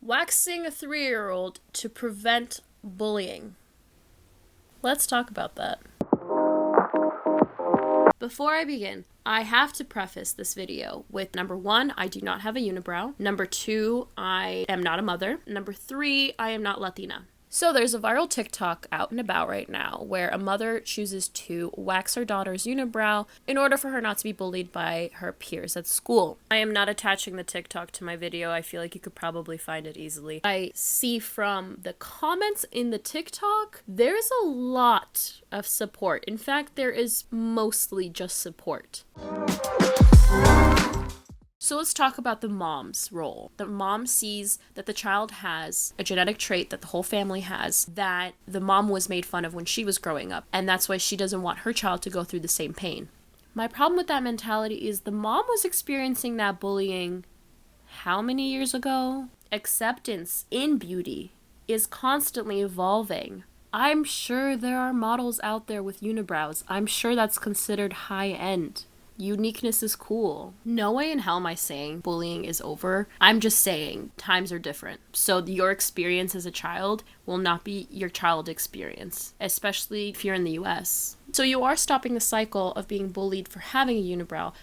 Waxing a 3-year-old to prevent bullying. Let's talk about that. Before I begin, I have to preface this video with number 1, I do not have a unibrow. Number 2, I am not a mother. Number 3, I am not Latina. So there's a viral TikTok out and about right now where a mother chooses to wax her daughter's unibrow in order for her not to be bullied by her peers at school. I am not attaching the TikTok to my video. I feel like you could probably find it easily. I see from the comments in the TikTok, there's a lot of support. In fact, there is mostly just support. So let's talk about the mom's role. The mom sees that the child has a genetic trait that the whole family has that the mom was made fun of when she was growing up, and that's why she doesn't want her child to go through the same pain. My problem with that mentality is the mom was experiencing that bullying how many years ago? Acceptance in beauty is constantly evolving. I'm sure there are models out there with unibrows. I'm sure that's considered high-end. Uniqueness is cool. No way in hell am I saying bullying is over. I'm just saying times are different. So your experience as a child will not be your child experience, especially if you're in the US. So you are stopping the cycle of being bullied for having a unibrow,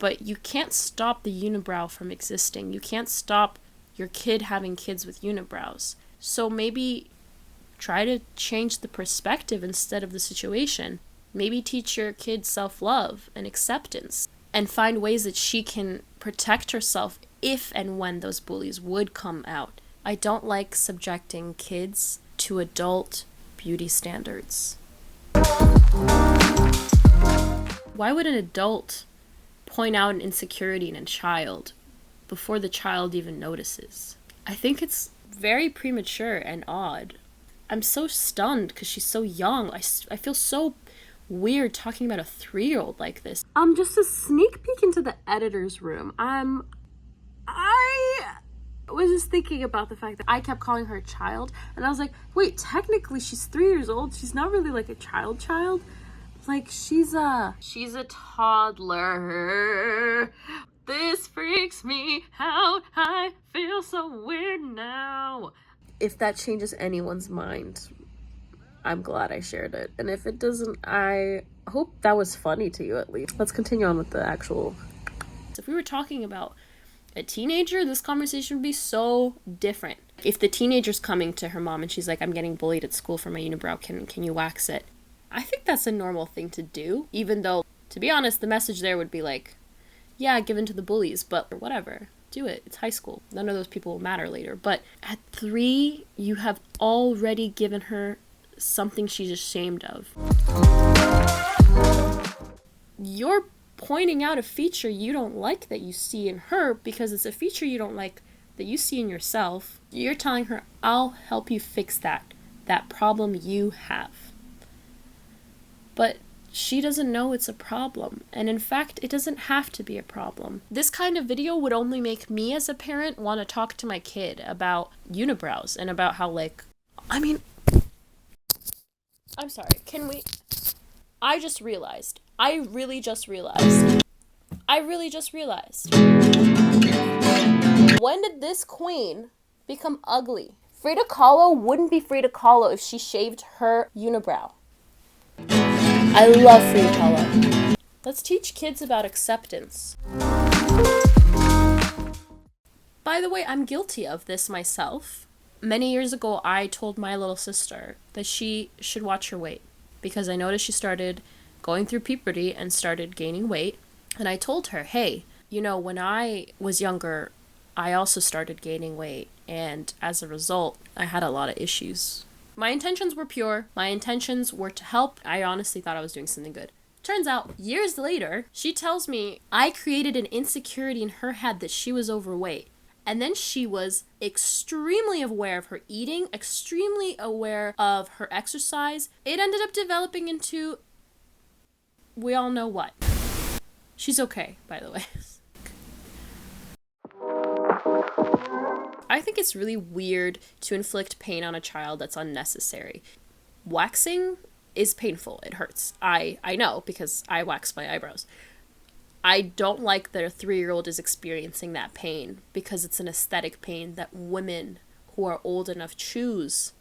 but you can't stop the unibrow from existing. You can't stop your kid having kids with unibrows. So maybe try to change the perspective instead of the situation. Maybe teach your kid self-love and acceptance and find ways that she can protect herself if and when those bullies would come out. I don't like subjecting kids to adult beauty standards. Why would an adult point out an insecurity in a child before the child even notices? I think it's very premature and odd. I'm so stunned because she's so young. I feel so weird talking about a 3-year-old like this. Just a sneak peek into the editor's room. I was just thinking about the fact that I kept calling her a child, and I was like, wait, technically she's 3 years old. She's not really like a child. Like, she's a toddler. This freaks me out. I feel so weird now. If that changes anyone's mind, I'm glad I shared it. And if it doesn't, I hope that was funny to you at least. Let's continue on with the actual. If we were talking about a teenager, this conversation would be so different. If the teenager's coming to her mom and she's like, I'm getting bullied at school for my unibrow, can you wax it? I think that's a normal thing to do, even though, to be honest, the message there would be like, yeah, give in to the bullies, but whatever. Do it. It's high school. None of those people will matter later. But at 3, you have already given her something she's ashamed of. You're pointing out a feature you don't like that you see in her because it's a feature you don't like that you see in yourself. You're telling her, I'll help you fix that problem you have. But she doesn't know it's a problem. And in fact, it doesn't have to be a problem. This kind of video would only make me as a parent want to talk to my kid about unibrows and about how, like, I'm sorry, I really just realized. When did this queen become ugly? Frida Kahlo wouldn't be Frida Kahlo if she shaved her unibrow. I love Frida Kahlo. Let's teach kids about acceptance. By the way, I'm guilty of this myself. Many years ago, I told my little sister that she should watch her weight because I noticed she started going through puberty and started gaining weight. And I told her, hey, when I was younger, I also started gaining weight. And as a result, I had a lot of issues. My intentions were pure. My intentions were to help. I honestly thought I was doing something good. Turns out, years later, she tells me I created an insecurity in her head that she was overweight. And then she was extremely aware of her eating, extremely aware of her exercise. It ended up developing into, we all know what. She's okay, by the way. I think it's really weird to inflict pain on a child that's unnecessary. Waxing is painful. It hurts. I know because I wax my eyebrows. I don't like that a 3-year-old is experiencing that pain, because it's an aesthetic pain that women who are old enough choose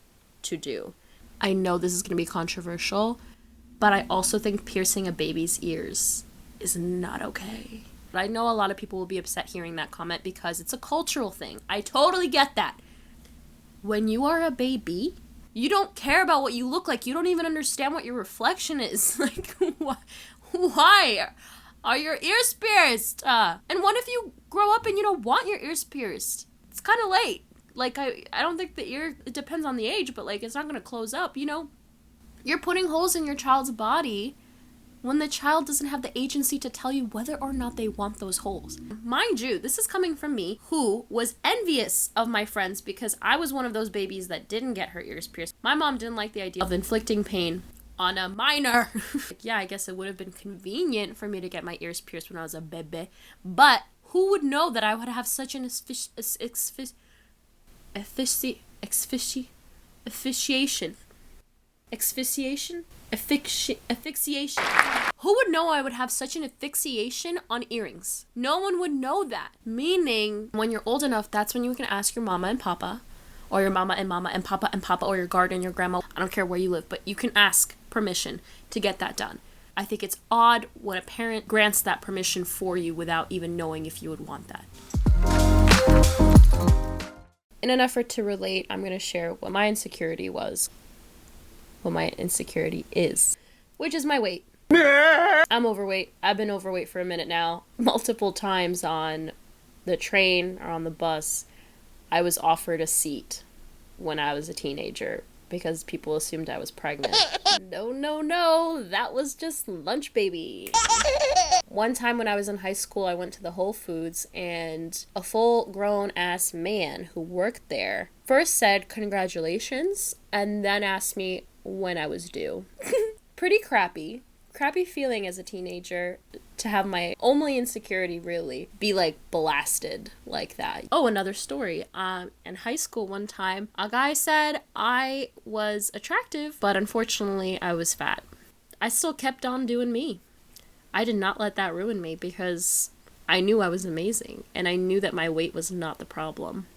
to do. I know this is going to be controversial, but I also think piercing a baby's ears is not okay. I know a lot of people will be upset hearing that comment because it's a cultural thing. I totally get that. When you are a baby, you don't care about what you look like. You don't even understand what your reflection is. Like, why are your ears pierced? And what if you grow up and you don't want your ears pierced? It's kind of late. Like, I don't think the ear, it depends on the age, but, like, it's not going to close up, you know? You're putting holes in your child's body when the child doesn't have the agency to tell you whether or not they want those holes. Mind you, this is coming from me, who was envious of my friends because I was one of those babies that didn't get her ears pierced. My mom didn't like the idea of inflicting pain on a minor. Yeah, I guess it would have been convenient for me to get my ears pierced when I was a bebe, but who would know that I would have such an asphyxiation? Asphyxiation. Who would know I would have such an asphyxiation on earrings? No one would know that. Meaning, when you're old enough, that's when you can ask your mama and papa, or your mama and papa, or your guardian, your grandma. I don't care where you live, but you can ask permission to get that done. I think it's odd when a parent grants that permission for you without even knowing if you would want that. In an effort to relate, I'm going to share what my insecurity was. What my insecurity is, which is my weight. I'm overweight. I've been overweight for a minute now. Multiple times on the train or on the bus, I was offered a seat when I was a teenager because people assumed I was pregnant. No, that was just lunch baby. One time when I was in high school, I went to the Whole Foods, and a full-grown ass man who worked there first said congratulations and then asked me when I was due. Pretty crappy feeling as a teenager to have my only insecurity really be like blasted like that. Oh, another story. In high school one time, a guy said I was attractive, but unfortunately I was fat. I still kept on doing me. I did not let that ruin me because I knew I was amazing and I knew that my weight was not the problem.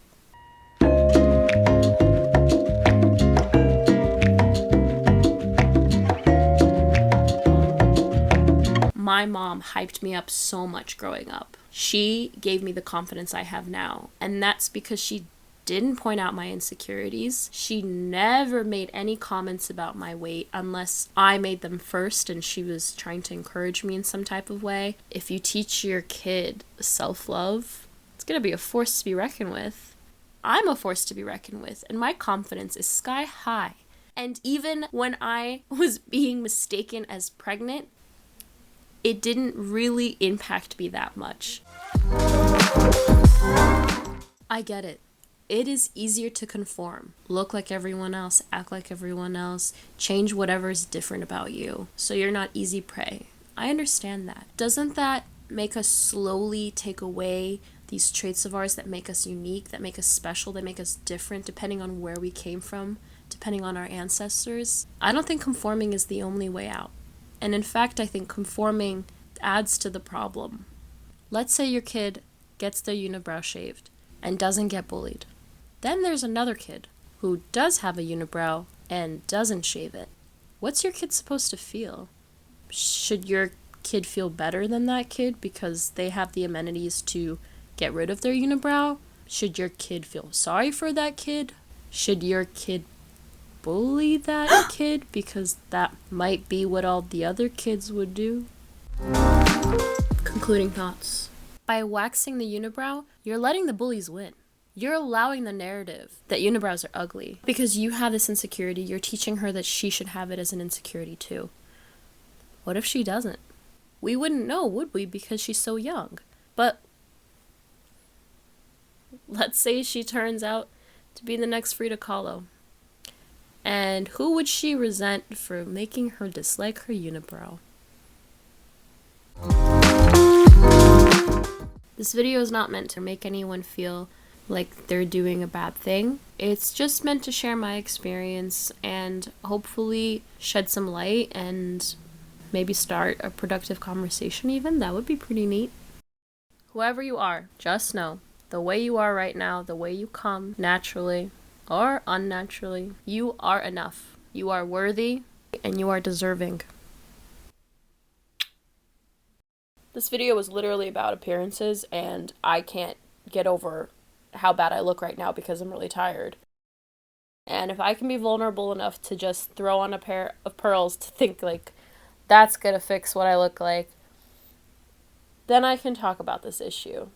My mom hyped me up so much growing up. She gave me the confidence I have now. And that's because she didn't point out my insecurities. She never made any comments about my weight unless I made them first and she was trying to encourage me in some type of way. If you teach your kid self-love, it's going to be a force to be reckoned with. I'm a force to be reckoned with, and my confidence is sky high. And even when I was being mistaken as pregnant, it didn't really impact me that much. I get it. It is easier to conform. Look like everyone else, act like everyone else, change whatever is different about you, so you're not easy prey. I understand that. Doesn't that make us slowly take away these traits of ours that make us unique, that make us special, that make us different, depending on where we came from, depending on our ancestors? I don't think conforming is the only way out. And in fact, I think conforming adds to the problem. Let's say your kid gets their unibrow shaved and doesn't get bullied. Then there's another kid who does have a unibrow and doesn't shave it. What's your kid supposed to feel? Should your kid feel better than that kid because they have the amenities to get rid of their unibrow? Should your kid feel sorry for that kid? Should your kid bully that kid because that might be what all the other kids would do? Concluding thoughts. By waxing the unibrow, you're letting the bullies win. You're allowing the narrative that unibrows are ugly. Because you have this insecurity, you're teaching her that she should have it as an insecurity too. What if she doesn't? We wouldn't know, would we? Because she's so young. But let's say she turns out to be the next Frida Kahlo. And who would she resent for making her dislike her unibrow? This video is not meant to make anyone feel like they're doing a bad thing. It's just meant to share my experience and hopefully shed some light and maybe start a productive conversation even. That would be pretty neat. Whoever you are, just know, the way you are right now, the way you come, naturally or unnaturally, you are enough. You are worthy and you are deserving. This video was literally about appearances, and I can't get over how bad I look right now because I'm really tired. And if I can be vulnerable enough to just throw on a pair of pearls to think like that's gonna fix what I look like, then I can talk about this issue.